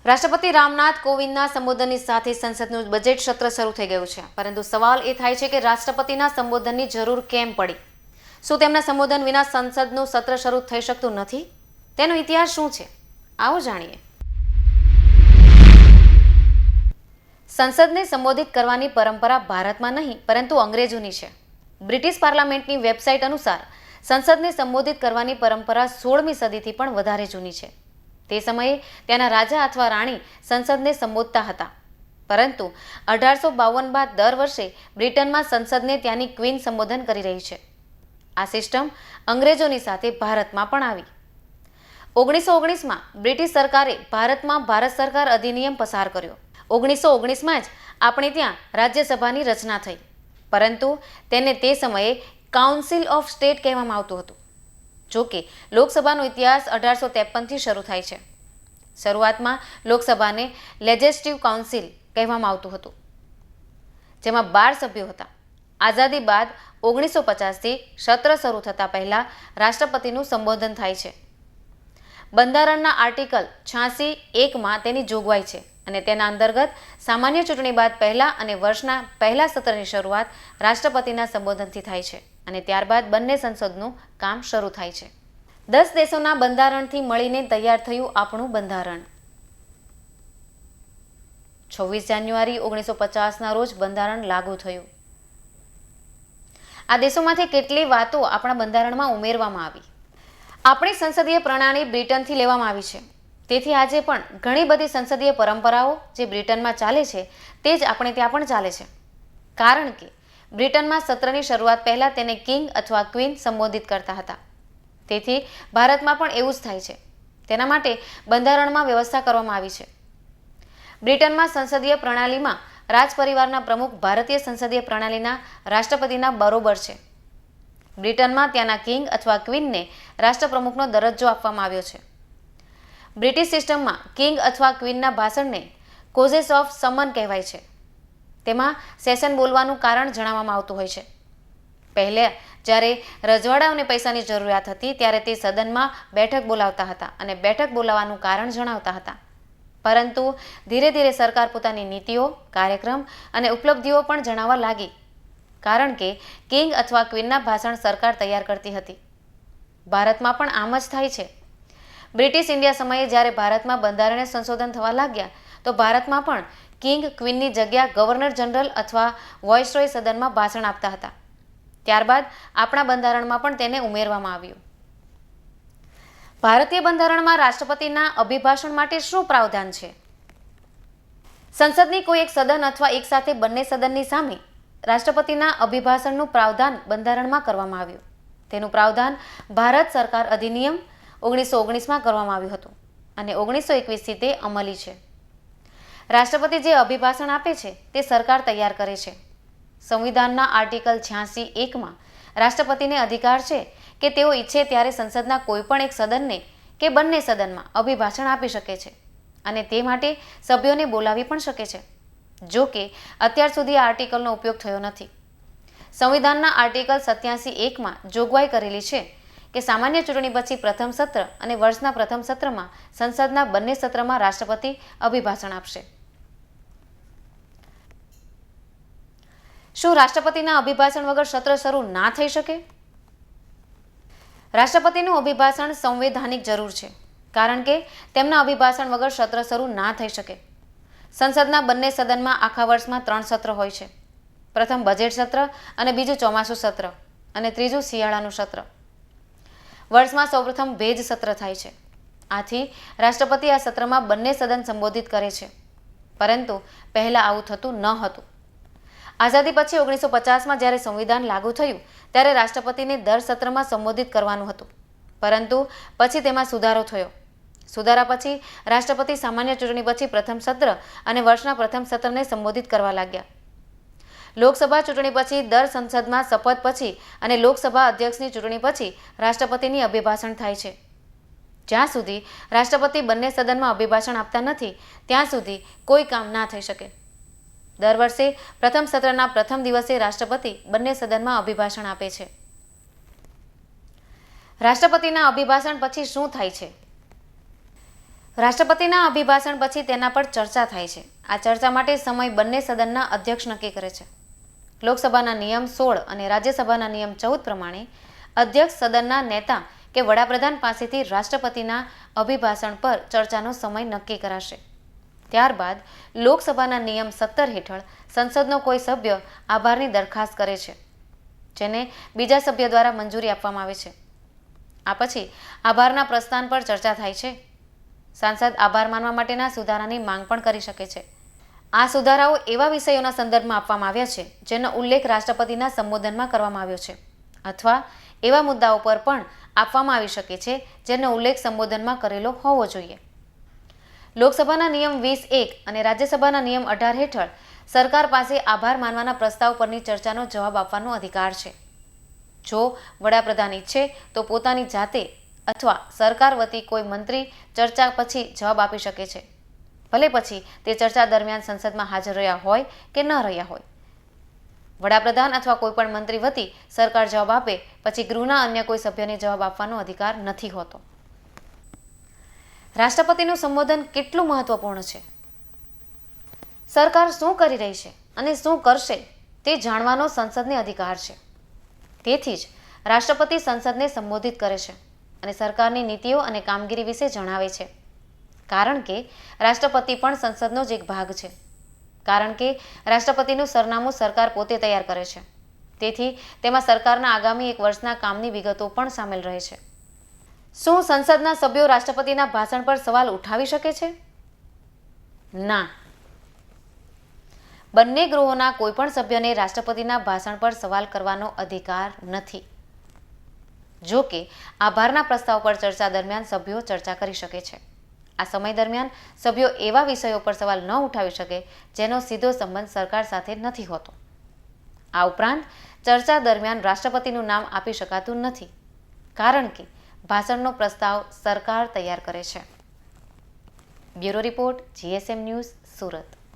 રાષ્ટ્રપતિ રામનાથ કોવિંદના સંબોધનની સાથે સંસદનું બજેટ સત્ર શરૂ થઈ ગયું છે, પરંતુ સવાલ એ થાય છે કે રાષ્ટ્રપતિના સંબોધનની જરૂર કેમ પડી? શું તેમના સંબોધન વિના સંસદનું સત્ર શરૂ થઈ શકતું નથી? તેનો ઇતિહાસ શું છે? આવો જાણીએ. સંસદને સંબોધિત કરવાની પરંપરા ભારતમાં નહીં પરંતુ અંગ્રેજોની છે. બ્રિટિશ પાર્લામેન્ટની વેબસાઇટ અનુસાર સંસદને સંબોધિત કરવાની પરંપરા 16મી સદીથી પણ વધારે જૂની છે. તે સમયે ત્યાંના રાજા અથવા રાણી સંસદને સંબોધતા હતા, પરંતુ 1852 બાદ દર વર્ષે બ્રિટનમાં સંસદને ત્યાંની ક્વીન સંબોધન કરી રહી છે. આ સિસ્ટમ અંગ્રેજોની સાથે ભારતમાં પણ આવી. 1919માં બ્રિટિશ સરકારે ભારતમાં ભારત સરકાર અધિનિયમ પસાર કર્યો. 1919માં જ આપણે ત્યાં રાજ્યસભાની રચના થઈ, પરંતુ તેને તે સમયે કાઉન્સિલ ઓફ સ્ટેટ કહેવામાં આવતું હતું. જો કે લોકસભાનો ઇતિહાસ 1853થી શરૂ થાય છે. શરૂઆતમાં લોકસભાને લેજિસ્લેટિવ કાઉન્સિલ કહેવામાં આવતું હતું, જેમાં 12 સભ્યો હતા. આઝાદી બાદ 1950થી સત્ર શરૂ થતાં પહેલા રાષ્ટ્રપતિનું સંબોધન થાય છે. બંધારણના આર્ટિકલ 86(1) તેની જોગવાઈ છે અને તેના અંતર્ગત સામાન્ય ચૂંટણી બાદ પહેલા અને વર્ષના પહેલા સત્રની શરૂઆત રાષ્ટ્રપતિના સંબોધનથી થાય છે અને ત્યારબાદ બંને સંસદનું કામ શરૂ થાય છે. 10 દેશોના બંધારણથી મળીને તૈયાર થયું આપણું બંધારણ. 26 જાન્યુઆરી 1950ના રોજ બંધારણ લાગુ થયું. આ દેશોમાંથી કેટલી વાતો આપણા બંધારણમાં ઉમેરવામાં આવી. આપણી સંસદીય પ્રણાલી બ્રિટનથી લેવામાં આવી છે, તેથી આજે પણ ઘણી બધી સંસદીય પરંપરાઓ જે બ્રિટનમાં ચાલે છે તે જ આપણે ત્યાં પણ ચાલે છે. કારણ કે બ્રિટનમાં સત્રની શરૂઆત પહેલા તેને કિંગ અથવા ક્વીન સંબોધિત કરતા હતા. તેથી ભારતમાં પણ એવું જ થાય છે. તેના માટે બંધારણમાં વ્યવસ્થા કરવામાં આવી છે. બ્રિટનમાં સંસદીય પ્રણાલીમાં રાજ પરિવારના પ્રમુખ ભારતીય સંસદીય પ્રણાલીના રાષ્ટ્રપતિના બરોબર છે. બ્રિટનમાં ત્યાંના કિંગ અથવા ક્વીનને રાષ્ટ્રપ્રમુખનો દરજ્જો આપવામાં આવ્યો છે. બ્રિટિશ સિસ્ટમમાં કિંગ અથવા ક્વીનના ભાષણને કોઝેસ ઓફ સમન કહેવાય છે. તેમાં સેશન બોલવાનું કારણ જણાવવામાં આવતું હોય છે. પહેલા જ્યારે રજવાડાઓને પૈસાની જરૂરિયાત હતી ત્યારે તે સદનમાં બેઠક બોલાવતા હતા અને બેઠક બોલાવવાનું કારણ જણાવતા હતા. પરંતુ ધીરે ધીરે સરકાર પોતાની નીતિઓ, કાર્યક્રમ અને ઉપલબ્ધિઓ પણ જણાવવા લાગી, કારણ કે કિંગ અથવા ક્વીનના ભાષણ સરકાર તૈયાર કરતી હતી. ભારતમાં પણ આમ જ થાય છે. બ્રિટિશ ઇન્ડિયા સમયે જ્યારે ભારતમાં બંધારણીય સંશોધન થવા લાગ્યા તો ભારતમાં પણ કિંગ ક્વીનની જગ્યા ગવર્નર જનરલ અથવા વોઇસરોય સદનમાં ભાષણ આપતા હતા. ત્યારબાદ આપણા બંધારણમાં પણ તેને ઉમેરવામાં આવ્યું. ભારતીય બંધારણમાં રાષ્ટ્રપતિના અભિભાષણ માટે શું પ્રાવધાન છે? સંસદની કોઈ એક સદન અથવા એક સાથે બંને સદનની સામે રાષ્ટ્રપતિના અભિભાષણનું પ્રાવધાન બંધારણમાં કરવામાં આવ્યું. તેનું પ્રાવધાન ભારત સરકાર અધિનિયમ 1919માં કરવામાં આવ્યું હતું અને 1921થી તે અમલી છે. રાષ્ટ્રપતિ જે અભિભાષણ આપે છે તે સરકાર તૈયાર કરે છે. સંવિધાનના આર્ટિકલ 86(1) રાષ્ટ્રપતિને અધિકાર છે કે તેઓ ઈચ્છે ત્યારે સંસદના કોઈપણ એક સદનને કે બંને સદનમાં અભિભાષણ આપી શકે છે અને તે માટે સભ્યોને બોલાવી પણ શકે છે. જો કે અત્યાર સુધી આ આર્ટિકલનો ઉપયોગ થયો નથી. સંવિધાનના આર્ટિકલ 87(1) જોગવાઈ કરેલી છે કે સામાન્ય ચૂંટણી પછી પ્રથમ સત્ર અને વર્ષના પ્રથમ સત્રમાં સંસદના બંને સત્રમાં રાષ્ટ્રપતિ અભિભાષણ આપશે. શું રાષ્ટ્રપતિના અભિભાષણ વગર સત્ર શરૂ ના થઈ શકે? રાષ્ટ્રપતિનું અભિભાષણ સંવૈધાનિક જરૂર છે, કારણ કે તેમના અભિભાષણ વગર સત્ર શરૂ ના થઈ શકે. સંસદના બંને સદનમાં આખા વર્ષમાં 3 સત્ર હોય છે. પ્રથમ બજેટ સત્ર અને બીજું ચોમાસું સત્ર અને ત્રીજું શિયાળાનું સત્ર. વર્ષમાં સૌપ્રથમ ભેજ સત્ર થાય છે. આથી રાષ્ટ્રપતિ આ સત્રમાં બંને સદન સંબોધિત કરે છે, પરંતુ પહેલા આવું થતું ન હતું. આઝાદી પછી 1950માં જ્યારે સંવિધાન લાગુ થયું ત્યારે રાષ્ટ્રપતિને દર સત્રમાં સંબોધિત કરવાનું હતું, પરંતુ પછી તેમાં સુધારો થયો. સુધારા પછી રાષ્ટ્રપતિ સામાન્ય ચૂંટણી પછી પ્રથમ સત્ર અને વર્ષના પ્રથમ સત્રને સંબોધિત કરવા લાગ્યા. લોકસભા ચૂંટણી પછી દર સંસદમાં શપથ પછી અને લોકસભા અધ્યક્ષની ચૂંટણી પછી રાષ્ટ્રપતિની અભિભાષણ થાય છે. જ્યાં સુધી રાષ્ટ્રપતિ બંને સદનમાં અભિભાષણ આપતા નથી ત્યાં સુધી કોઈ કામ ના થઈ શકે. દર વર્ષે પ્રથમ સત્રના પ્રથમ દિવસે રાષ્ટ્રપતિ બંને સદનમાં અભિભાષણ આપે છે. રાષ્ટ્રપતિના અભિભાષણ પછી શું થાય છે? રાષ્ટ્રપતિના અભિભાષણ પછી તેના પર ચર્ચા થાય છે. આ ચર્ચા માટે સમય બંને સદનના અધ્યક્ષ નક્કી કરે છે. લોકસભાના નિયમ 16 અને રાજ્યસભાના નિયમ 14 પ્રમાણે અધ્યક્ષ સદનના નેતા કે વડાપ્રધાન પાસેથી રાષ્ટ્રપતિના અભિભાષણ પર ચર્ચાનો સમય નક્કી કરાશે. ત્યારબાદ લોકસભાના નિયમ 17 હેઠળ સંસદનો કોઈ સભ્ય આભારની દરખાસ્ત કરે છે, જેને બીજા સભ્ય દ્વારા મંજૂરી આપવામાં આવે છે. આ પછી આભારના પ્રસ્થાન પર ચર્ચા થાય છે. સાંસદ આભાર માનવા માટેના સુધારાની માંગ પણ કરી શકે છે. આ સુધારાઓ એવા વિષયોના સંદર્ભમાં આપવામાં આવ્યા છે જેનો ઉલ્લેખ રાષ્ટ્રપતિના સંબોધનમાં કરવામાં આવ્યો છે, અથવા એવા મુદ્દાઓ પર પણ આપવામાં આવી શકે છે જેનો ઉલ્લેખ સંબોધનમાં કરેલો હોવો જોઈએ. લોકસભાના નિયમ 20(1) અને રાજ્યસભાના નિયમ 18 હેઠળ સરકાર પાસે આભાર માનવાના પ્રસ્તાવ પરની ચર્ચાનો જવાબ આપવાનો અધિકાર છે. જો વડાપ્રધાન ઈચ્છે તો પોતાની જાતે અથવા સરકાર વતી કોઈ મંત્રી ચર્ચા પછી જવાબ આપી શકે છે, ભલે પછી તે ચર્ચા દરમિયાન સંસદમાં હાજર રહ્યા હોય કે ન રહ્યા હોય. વડાપ્રધાન અથવા કોઈ પણ મંત્રી વતી સરકાર જવાબ આપે પછી ગૃહના અન્ય કોઈ સભ્યને જવાબ આપવાનો અધિકાર નથી હોતો. રાષ્ટ્રપતિનું સંબોધન કેટલું મહત્વપૂર્ણ છે? સરકાર શું કરી રહી છે અને શું કરશે તે જાણવાનો સંસદને અધિકાર છે. તેથી જ રાષ્ટ્રપતિ સંસદને સંબોધિત કરે છે અને સરકારની નીતિઓ અને કામગીરી વિશે જણાવે છે. કારણ કે રાષ્ટ્રપતિ પણ સંસદનો જ એક ભાગ છે. કારણ કે રાષ્ટ્રપતિનું સરનામું સરકાર પોતે તૈયાર કરે છે. તેથી તેમાં સરકારના આગામી એક વર્ષના કામની વિગતો પણ સામેલ રહે છે. શું સંસદના સભ્યો રાષ્ટ્રપતિના ભાષણ પર સવાલ ઉઠાવી શકે છે? ના. બંને ગૃહોના કોઈપણ સભ્યને રાષ્ટ્રપતિના ભાષણ પર સવાલ કરવાનો અધિકાર નથી. જો કે આભારના પ્રસ્તાવ પર ચર્ચા દરમિયાન સભ્યો ચર્ચા કરી શકે છે. આ સમય દરમિયાન સભ્યો એવા વિષયો પર સવાલ ન ઉઠાવી શકે જેનો સીધો સંબંધ સરકાર સાથે નથી હોતો. આ ઉપરાંત ચર્ચા દરમિયાન રાષ્ટ્રપતિનું નામ આપી શકાતું નથી, કારણ કે ભાષણનો પ્રસ્તાવ સરકાર તૈયાર કરે છે. Bureau report, GSM news, Surat.